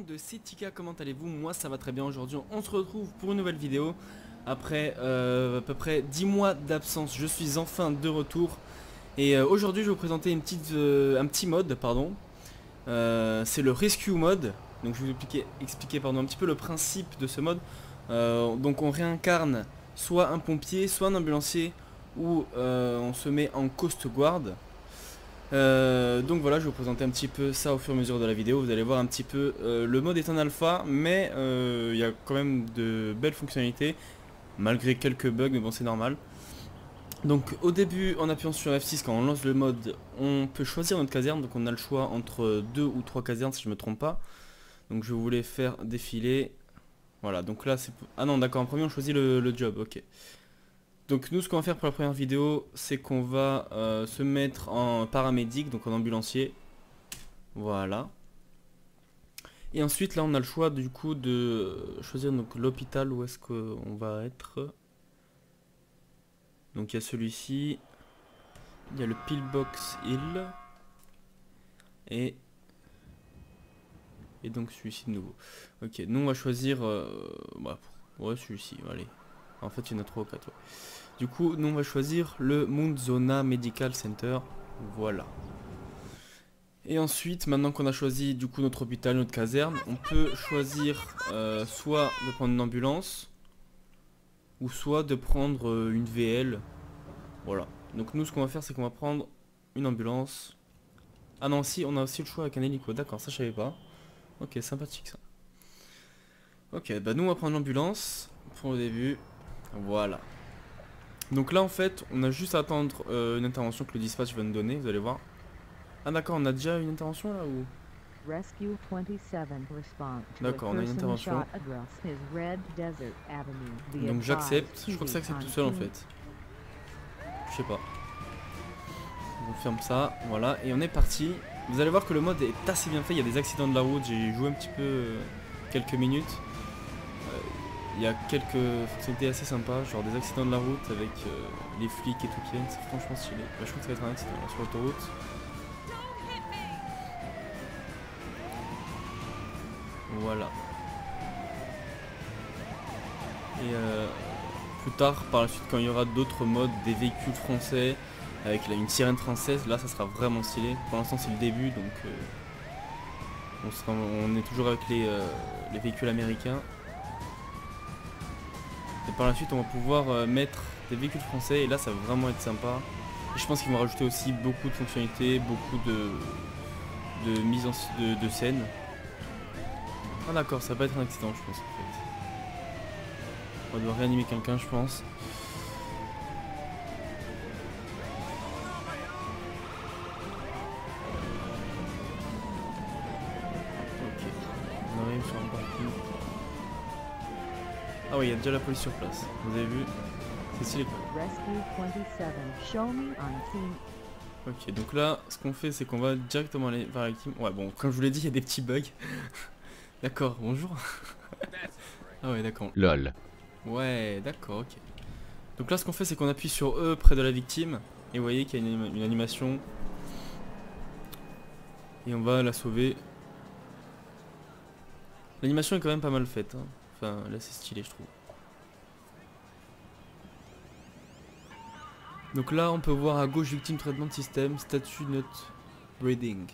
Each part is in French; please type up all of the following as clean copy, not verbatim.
monde de Setika, comment allez-vous? Moi ça va très bien. Aujourd'hui on se retrouve pour une nouvelle vidéo. Après à peu près 10 mois d'absence, je suis enfin de retour. Et aujourd'hui je vais vous présenter un petit mode, pardon. C'est le Rescue Mode. Donc je vais vous expliquer un petit peu le principe de ce mode. Donc on réincarne soit un pompier, soit un ambulancier, ou on se met en Coast Guard. Donc voilà, je vais vous présenter un petit peu ça au fur et à mesure de la vidéo. Vous allez voir un petit peu, le mode est en alpha, mais il y a quand même de belles fonctionnalités, malgré quelques bugs, mais bon c'est normal. Donc au début, en appuyant sur F6 quand on lance le mode, on peut choisir notre caserne. Donc on a le choix entre 2 ou 3 casernes si je me trompe pas. Donc je voulais faire défiler. Voilà, donc là c'est... Ah non d'accord, en premier on choisit le job, ok. Donc nous ce qu'on va faire pour la première vidéo, c'est qu'on va se mettre en paramédic, donc en ambulancier. Voilà. Et ensuite là on a le choix du coup de choisir donc l'hôpital où est-ce qu'on va être. Donc il y a celui-ci. Il y a le Pillbox Hill. Et donc celui-ci de nouveau. Ok, nous on va choisir... ouais celui-ci, allez. En fait il y en a 3 ou 4, ouais. Du coup, nous on va choisir le Mount Zona Medical Center. Voilà. Et ensuite, maintenant qu'on a choisi du coup notre hôpital, notre caserne, on peut choisir soit de prendre une ambulance, ou soit de prendre une VL. Voilà. Donc nous ce qu'on va faire, c'est qu'on va prendre une ambulance. Ah non, si, on a aussi le choix avec un hélico. D'accord, ça je savais pas. Ok, sympathique ça. Ok, bah nous on va prendre l'ambulance pour le début. Voilà. Donc là en fait on a juste à attendre une intervention que le dispatch va nous donner, vous allez voir. Ah d'accord, on a déjà une intervention là ou... D'accord, on a une intervention. Donc j'accepte, je crois que ça accepte tout seul en fait. Je sais pas. On ferme ça, voilà, et on est parti. Vous allez voir que le mode est assez bien fait, il y a des accidents de la route, j'ai joué un petit peu quelques minutes. Il y a quelques fonctionnalités assez sympas, genre des accidents de la route avec les flics et tout qui viennent, c'est franchement stylé. Bah, je crois que ça va être un accident là, sur l'autoroute. Voilà. Et plus tard, par la suite, quand il y aura d'autres modes, des véhicules français, avec une sirène française, là ça sera vraiment stylé. Pour l'instant c'est le début, donc on est toujours avec les véhicules américains. Et par la suite on va pouvoir mettre des véhicules français, et là ça va vraiment être sympa. Et je pense qu'ils vont rajouter aussi beaucoup de fonctionnalités, beaucoup de mise de scène. Ah d'accord, ça va pas être un accident je pense en fait. On doit réanimer quelqu'un je pense. Ok, on arrive sur un parking. Ah oui, il y a déjà la police sur place, vous avez vu. C'est stylé quoi. Ok, donc là, ce qu'on fait, c'est qu'on va directement aller vers la victime. Ouais, bon, comme je vous l'ai dit, il y a des petits bugs. D'accord, bonjour. Ah ouais, d'accord. LOL. Ouais, d'accord, ok. Donc là, ce qu'on fait, c'est qu'on appuie sur E près de la victime. Et vous voyez qu'il y a une animation. Et on va la sauver. L'animation est quand même pas mal faite, hein. Enfin, là, c'est stylé, je trouve. Donc là, on peut voir à gauche Victim Treatment System, Statue Not Reading.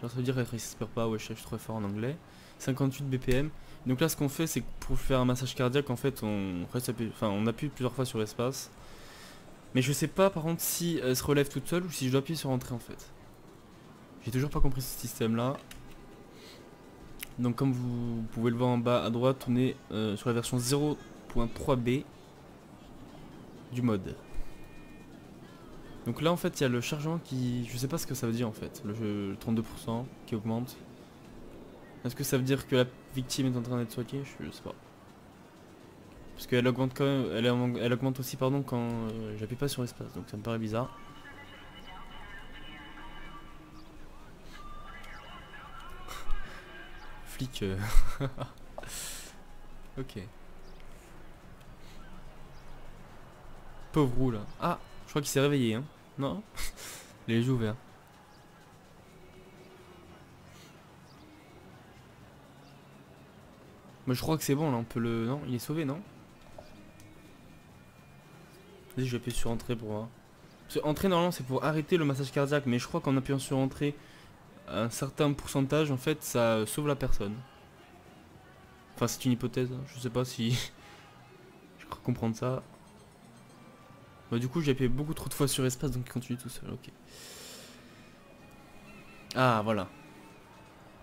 Genre ça veut dire qu'elle ne respire pas, ouais, je suis trop fort en anglais. 58 BPM. Donc là, ce qu'on fait, c'est que pour faire un massage cardiaque, en fait, on appuie plusieurs fois sur l'espace. Mais je sais pas, par contre, si elle se relève toute seule ou si je dois appuyer sur entrée, en fait. J'ai toujours pas compris ce système-là. Donc comme vous pouvez le voir en bas à droite, on est sur la version 0.3b du mode. Donc là en fait il y a le chargement qui... Je sais pas ce que ça veut dire en fait, le 32% qui augmente. Est-ce que ça veut dire que la victime est en train d'être soignée? Je sais pas. Parce qu'elle augmente quand même, elle augmente aussi pardon quand j'appuie pas sur l'espace, donc ça me paraît bizarre. Flic Ok. Pauvre roux là. Ah, je crois qu'il s'est réveillé hein. Non. Les yeux ouverts. Mais je crois que c'est bon là, on peut le... Non, il est sauvé, non? Vas-y, je vais appuyer sur entrée pour voir. Parce que entrée normalement c'est pour arrêter le massage cardiaque, mais je crois qu'en appuyant sur entrée, un certain pourcentage en fait ça sauve la personne. Enfin c'est une hypothèse, hein. Je sais pas si je crois comprendre ça. Bah du coup j'ai appuyé beaucoup trop de fois sur espace donc il continue tout seul, ok. Ah voilà.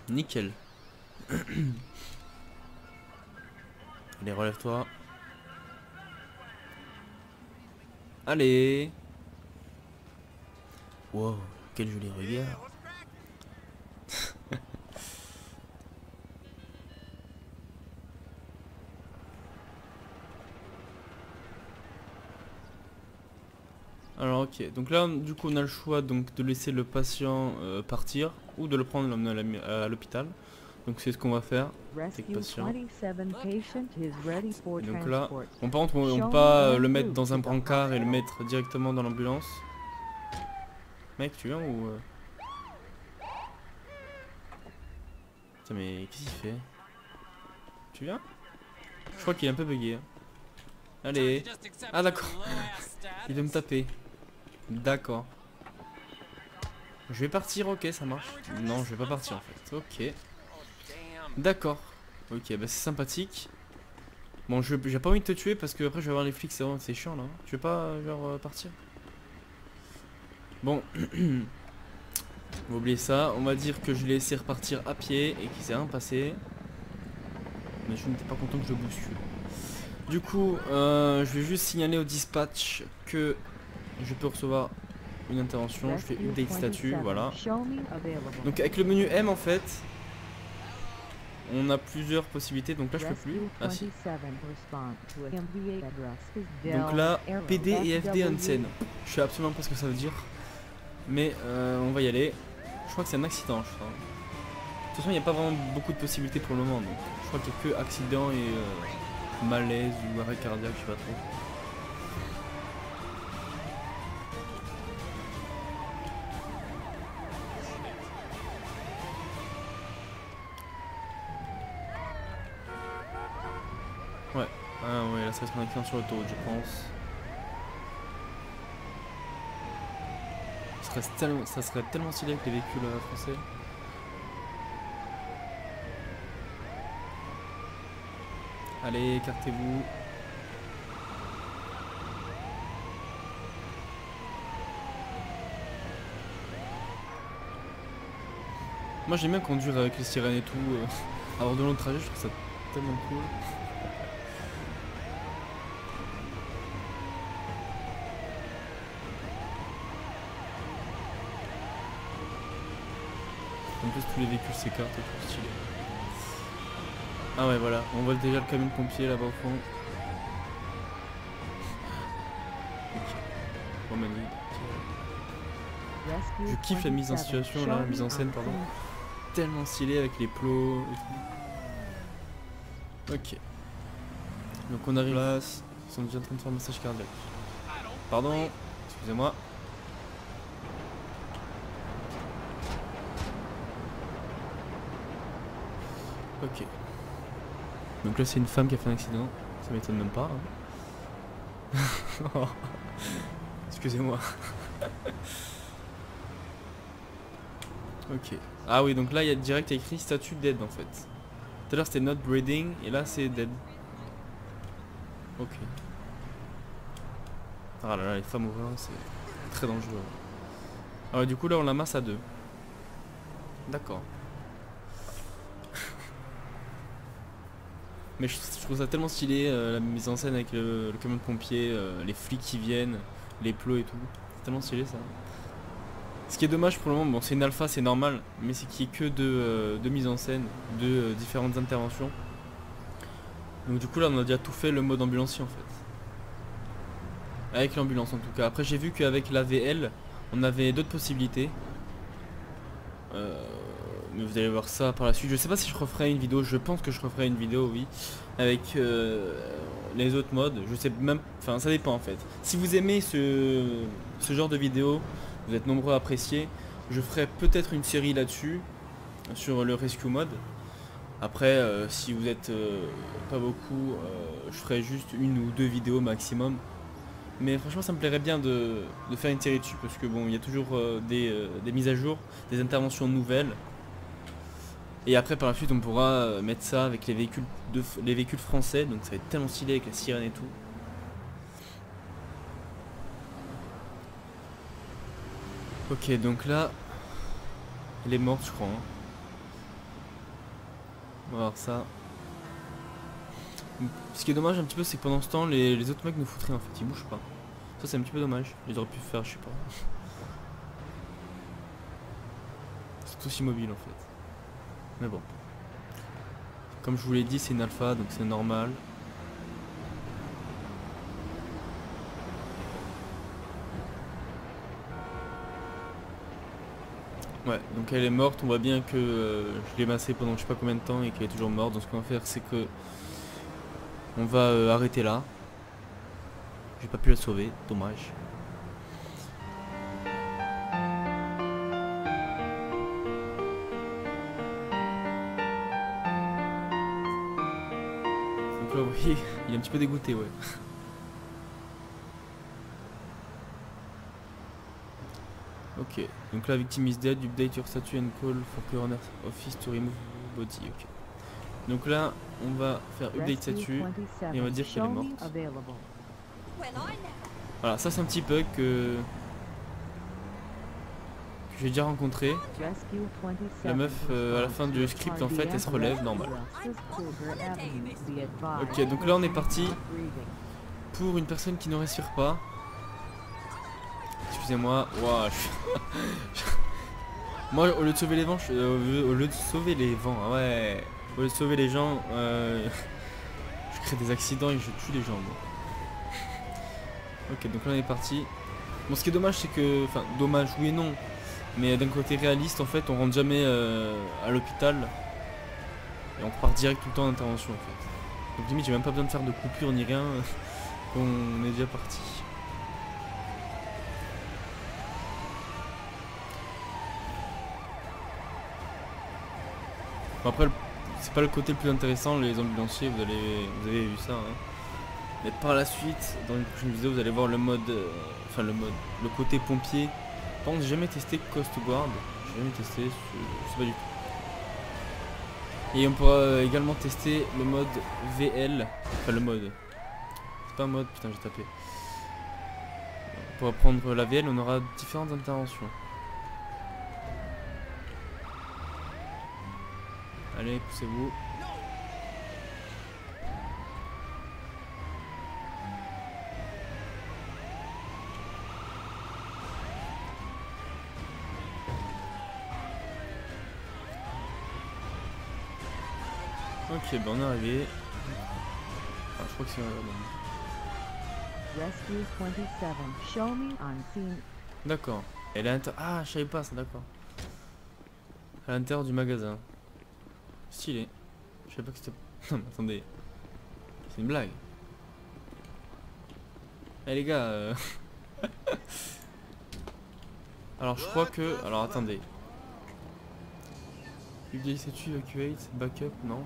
Nickel. Allez relève-toi. Allez. Wow, quel joli regard. Alors ok, donc là du coup on a le choix donc de laisser le patient partir ou de le prendre et l'emmener à l'hôpital. Donc c'est ce qu'on va faire avec le patient. Et donc là, bon, par contre on peut pas le mettre dans un brancard et le mettre directement dans l'ambulance. Mec tu viens ou... Putain mais qu'est-ce qu'il fait? Tu viens? Je crois qu'il est un peu bugué. Hein. Allez. Ah d'accord. Il veut me taper. D'accord. Je vais partir, ok ça marche. Non je vais pas partir en fait. Ok. D'accord. Ok bah c'est sympathique. Bon j'ai pas envie de te tuer parce que après je vais avoir les flics, c'est chiant là. Tu veux pas genre partir? Bon. On va oublier ça. On va dire que je l'ai laissé repartir à pied et qu'il s'est rien passé. Mais je n'étais pas content que je le bouscule. Du coup je vais juste signaler au dispatch que je peux recevoir une intervention. Je fais update statut, voilà. Donc avec le menu M en fait on a plusieurs possibilités, donc là je peux plus. Ah si. Donc là PD et FD Hansen. Je sais absolument pas ce que ça veut dire. Mais on va y aller. Je crois que c'est un accident je crois. De toute façon il n'y a pas vraiment beaucoup de possibilités pour le moment, donc je crois qu'il n'y a que accident et malaise ou arrêt cardiaque, je sais pas trop. Ouais, ah ouais, là ça va être un accident sur l'autoroute je pense. Ça serait tellement stylé avec les véhicules français. Allez, écartez-vous. Moi j'aime bien conduire avec les sirènes et tout. Avoir de longs trajets, je trouve ça tellement cool. En plus tous les véhicules s'écartent et tout stylé. Ah ouais voilà, on voit déjà le camion de pompier là-bas au fond. Ok. Bon, je kiffe la mise en situation là, la mise en scène pardon. Tellement stylé avec les plots et tout. Ok. Donc on arrive là, ils sont déjà en train de faire un massage cardiaque. Pardon, excusez-moi. Ok. Donc là c'est une femme qui a fait un accident, ça m'étonne même pas. Hein. Excusez-moi. Ok. Ah oui donc là il y a direct écrit statut dead en fait. Tout à l'heure c'était not breathing et là c'est dead. Ok. Ah là là les femmes au volant c'est très dangereux. Alors du coup là on la masse à deux. D'accord. Mais je trouve ça tellement stylé, la mise en scène avec le camion de pompiers, les flics qui viennent, les plots et tout. C'est tellement stylé ça. Ce qui est dommage pour le moment, bon c'est une alpha, c'est normal, mais c'est qu'il n'y ait que de mise en scène, de différentes interventions. Donc du coup là on a déjà tout fait le mode ambulancier en fait. Avec l'ambulance en tout cas. Après j'ai vu qu'avec l'AVL, on avait d'autres possibilités. Mais vous allez voir ça par la suite. Je sais pas si je referai une vidéo, je pense que je referai une vidéo, oui, avec les autres modes. Je sais même, enfin ça dépend en fait. Si vous aimez ce genre de vidéo, vous êtes nombreux à apprécier, je ferai peut-être une série là-dessus, sur le rescue mode. Après, si vous êtes pas beaucoup, je ferai juste une ou deux vidéos maximum. Mais franchement, ça me plairait bien de faire une série dessus parce que bon, il y a toujours des mises à jour, des interventions nouvelles. Et après, par la suite, on pourra mettre ça avec les véhicules français. Donc ça va être tellement stylé avec la sirène et tout. Ok, donc là, elle est morte, je crois. Hein. On va voir ça. Ce qui est dommage un petit peu, c'est que pendant ce temps, les autres mecs nous foutraient en fait, ils bougent pas. Ça, c'est un petit peu dommage. Ils auraient pu faire, je sais pas. C'est tous immobiles en fait. Mais bon. Comme je vous l'ai dit, c'est une alpha, donc c'est normal. Ouais, donc elle est morte, on voit bien que je l'ai massée pendant je sais pas combien de temps et qu'elle est toujours morte. Donc ce qu'on va faire, c'est que on va arrêter là. J'ai pas pu la sauver, dommage. Donc là, oui, il est un petit peu dégoûté, ouais. Ok, donc là, victim is dead, update your statue and call for coroner's office to remove body. Ok. Donc là, on va faire update statue et on va dire qu'elle est morte. Voilà, ça c'est un petit bug que j'ai déjà rencontré. La meuf, à la fin du script, en fait, elle se relève, normal. Ok, donc là, on est parti pour une personne qui ne respire pas. Excusez-moi, wow, moi au lieu de sauver les vents, au lieu de sauver les vents, ah ouais, au lieu de sauver les gens, je crée des accidents et je tue les gens. Moi. Ok, donc là on est parti. Bon, ce qui est dommage, c'est que, enfin, dommage, oui et non, mais d'un côté réaliste, en fait, on rentre jamais à l'hôpital et on part direct tout le temps en intervention, en fait. Donc limite, j'ai même pas besoin de faire de coupure ni rien, on est déjà parti. Bon, après, c'est pas le côté le plus intéressant, les ambulanciers, vous avez vu ça. Hein. Mais par la suite, dans une prochaine vidéo, vous allez voir le mode, le côté pompier. Par contre, j'ai jamais testé Coast Guard, j'ai jamais testé, je sais pas du tout. Et on pourra également tester le mode VL, enfin le mode, c'est pas un mode, putain j'ai tapé. Pour prendre la VL, on aura différentes interventions. Allez, poussez-vous. Ok, ben on est arrivé. Ah, je crois que c'est Rescue 27, show me on scene. D'accord. Elle est à l'intérieur. Ah, je savais pas ça, d'accord. À l'intérieur du magasin. Stylé. Je savais pas que c'était. Non, mais attendez. C'est une blague. Eh les gars. Alors, je crois que. Alors, attendez. Update statue, evacuate, backup, non.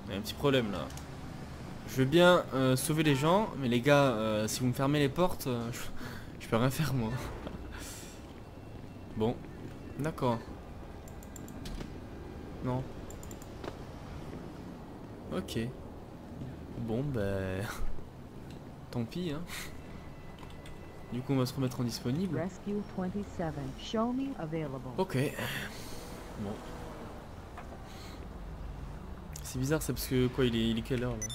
Il y a un petit problème là. Je veux bien sauver les gens, mais les gars, si vous me fermez les portes, je peux rien faire moi. Bon, d'accord. Non. Ok. Bon, ben... Tant pis, hein. Du coup, on va se remettre en disponible. Rescue 27, show me available. Ok. Bon. C'est bizarre, c'est parce que quoi, il est quelle heure là?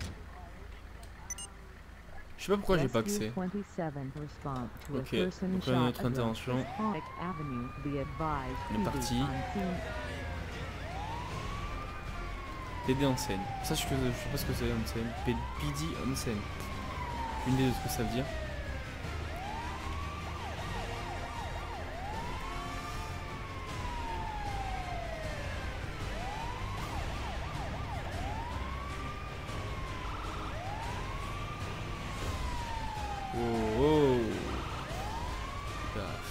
Je sais pas pourquoi j'ai pas accès. Ok, donc là notre intervention. On est parti. PD en scène. Ça je sais pas ce que c'est en scène. PD en scène. Une idée de ce que ça veut dire. Oh, oh. Paf.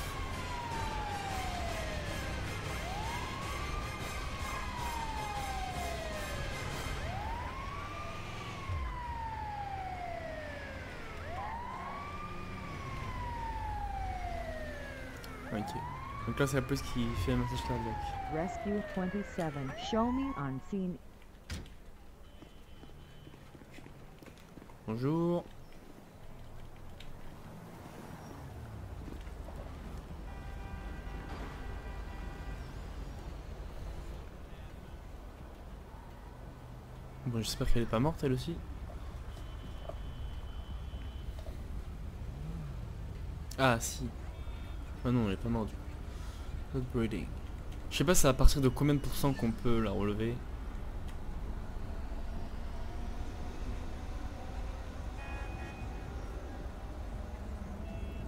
Ok. Donc là c'est la police qui fait un massage cardiaque. Rescue 27. Show me on scene. Bonjour. Bon, j'espère qu'elle est pas morte elle aussi. Ah si. Ah non, elle est pas morte du coup. Not breathing. Je sais pas c'est à partir de combien de pourcents qu'on peut la relever.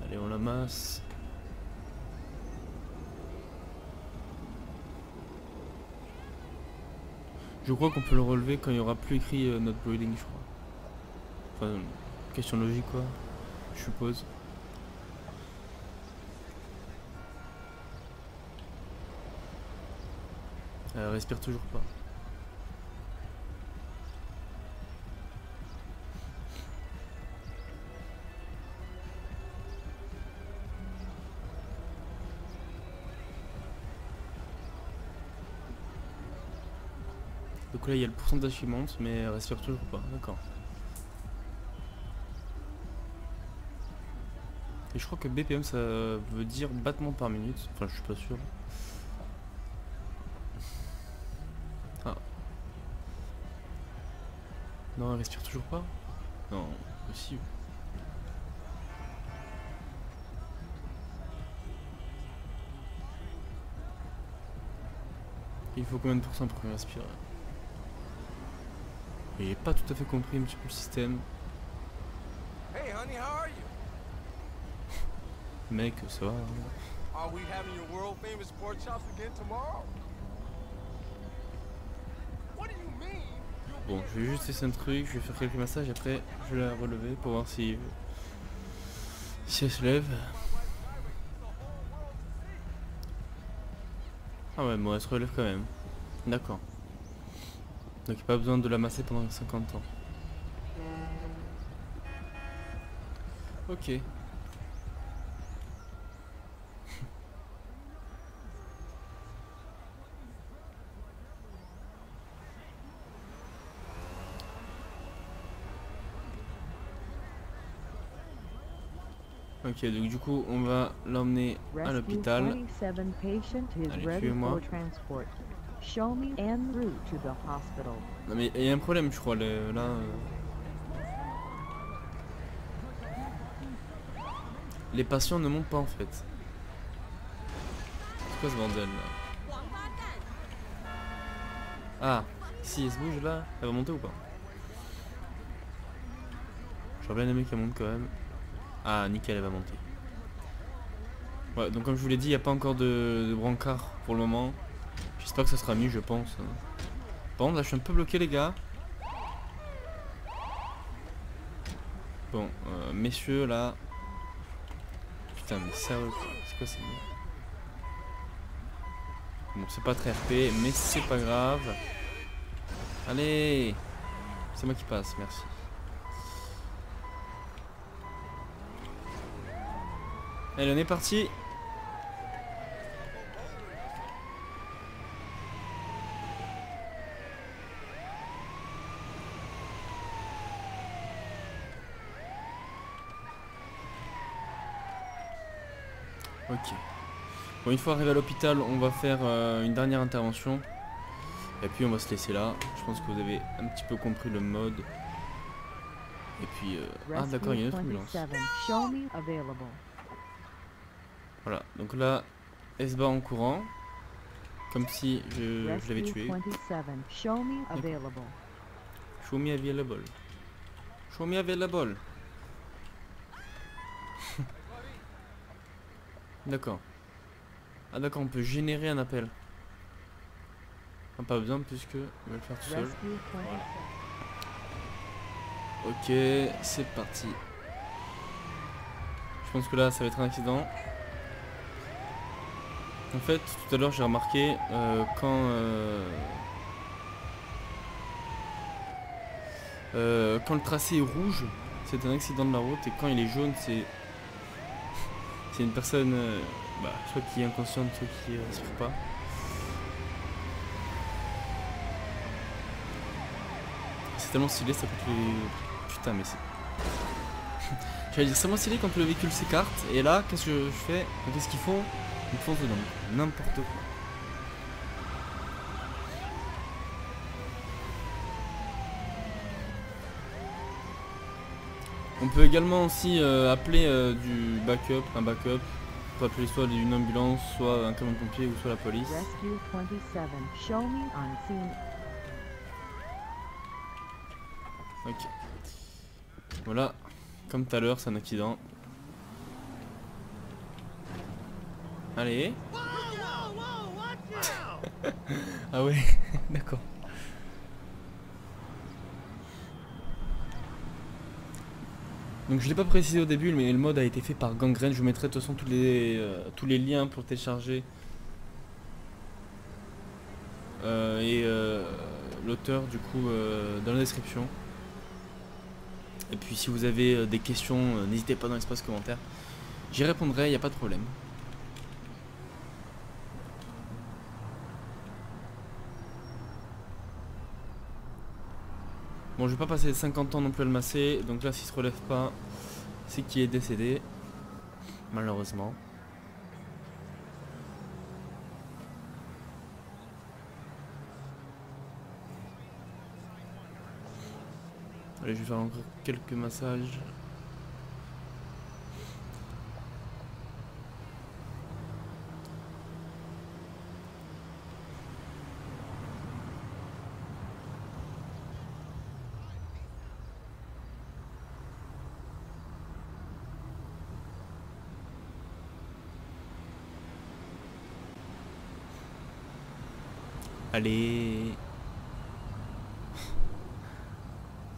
Allez, on la masse. Je crois qu'on peut le relever quand il y aura plus écrit not breathing, je crois. Enfin, question logique quoi, je suppose. Elle respire toujours pas. Donc là il y a le pourcentage qui monte mais elle respire toujours pas, d'accord. Et je crois que BPM ça veut dire battement par minute, enfin je suis pas sûr. Ah. Non elle respire toujours pas. Non, possible. Il faut combien de pourcents pour qu'elle respire? J'ai pas tout à fait compris un petit peu le système. Hey honey, how are you? Mec, ça va. Hein. Are we having your world famous pork chops again tomorrow? What do you mean? Bon, je vais juste essayer un truc, je vais faire quelques massages et après je vais la relever pour voir si elle se lève. Ah ouais, bon elle se relève quand même. D'accord. Donc il n'y a pas besoin de la masser pendant 50 ans. Ok. Ok, donc du coup on va l'emmener à Rescue l'hôpital. 27 patient is Allez, ready suivez-moi. for transport. Show me en route to the hospital. Non mais il y a un problème je crois là. Les patients ne montent pas en fait. C'est quoi ce bordel là? Ah, si elle se bouge là, elle va monter ou pas? J'aurais bien aimé qu'elle monte quand même. Ah nickel, elle va monter. Ouais, donc comme je vous l'ai dit, il n'y a pas encore de brancard pour le moment. J'espère que ça sera mieux, je pense. Par contre là je suis un peu bloqué les gars. Bon, messieurs là. Putain mais sérieux quoi, c'est quoi c'est mieux? Bon c'est pas très RP mais c'est pas grave. Allez, c'est moi qui passe, merci. Allez on est parti. Ok. Bon, une fois arrivé à l'hôpital, on va faire une dernière intervention. Et puis on va se laisser là. Je pense que vous avez un petit peu compris le mode. Et puis... Ah d'accord, il y a une autre ambulance. 27. Show me available. Voilà, donc là, elle se bat en courant. Comme si je l'avais Rescue tué. 27. Show me available. Show me available. Show me available. D'accord. Ah d'accord, on peut générer un appel. Ah, pas besoin puisque on va le faire tout seul. Rescue 27. Ok, c'est parti. Je pense que là ça va être un accident. En fait, tout à l'heure j'ai remarqué quand le tracé est rouge, c'est un accident de la route et quand il est jaune, c'est C'est une personne soit qui est inconsciente, soit qui respire pas. C'est tellement stylé ça quand les... Putain mais c'est... J'allais dire c'est tellement stylé quand le véhicule s'écarte. Et là qu'est-ce que je fais? Qu'est-ce qu'ils font? Ils foncent dedans. N'importe quoi. On peut également aussi appeler du backup, un backup. On peut appeler soit une ambulance, soit un camion de pompier ou soit la police. Rescue 27. Show me on scene. Ok. Voilà, comme tout à l'heure, c'est un accident. Allez. Ah ouais, d'accord. Donc je l'ai pas précisé au début, mais le mode a été fait par Gangrène. Je vous mettrai de toute façon tous les liens pour télécharger. L'auteur du coup dans la description. Et puis si vous avez des questions, n'hésitez pas dans l'espace commentaire. J'y répondrai, il n'y a pas de problème. Bon, je vais pas passer 50 ans non plus à le masser. Donc là, s'il se relève pas, c'est qu'il est décédé. Malheureusement. Allez, je vais faire encore quelques massages. Allez.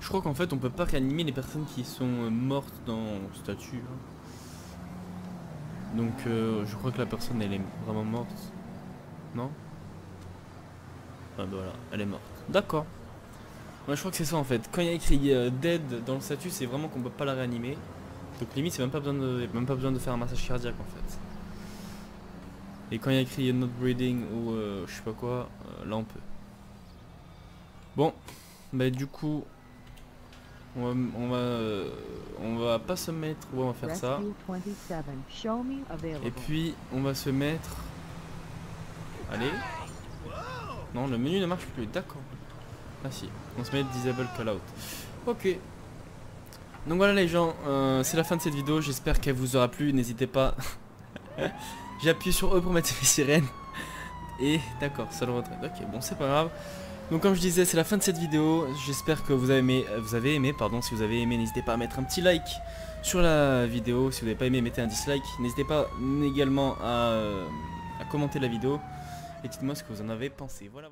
Je crois qu'en fait on peut pas réanimer les personnes qui sont mortes dans statut. Donc je crois que la personne elle est vraiment morte. Non? Ah bah voilà, elle est morte. D'accord. Ouais, je crois que c'est ça en fait. Quand il y a écrit dead dans le statut, c'est vraiment qu'on peut pas la réanimer. Donc limite c'est même pas besoin de faire un massage cardiaque en fait. Et quand il y a écrit not breathing ou je sais pas quoi, là on peut. Bon, bah du coup, on va pas se mettre, ouais, on va faire ça. Rescue 27. Show me available. Et puis on va se mettre. Allez. Non, le menu ne marche plus. D'accord. Ah si, on se met disable call out. Ok. Donc voilà les gens, c'est la fin de cette vidéo. J'espère qu'elle vous aura plu. N'hésitez pas. J'ai appuyé sur E pour mettre les sirènes. Et d'accord, ça le retrait. Ok, bon c'est pas grave. Donc comme je disais, c'est la fin de cette vidéo. J'espère que vous avez aimé, pardon. Si vous avez aimé, n'hésitez pas à mettre un petit like sur la vidéo. Si vous n'avez pas aimé, mettez un dislike. N'hésitez pas également à commenter la vidéo. Et dites-moi ce que vous en avez pensé. Voilà.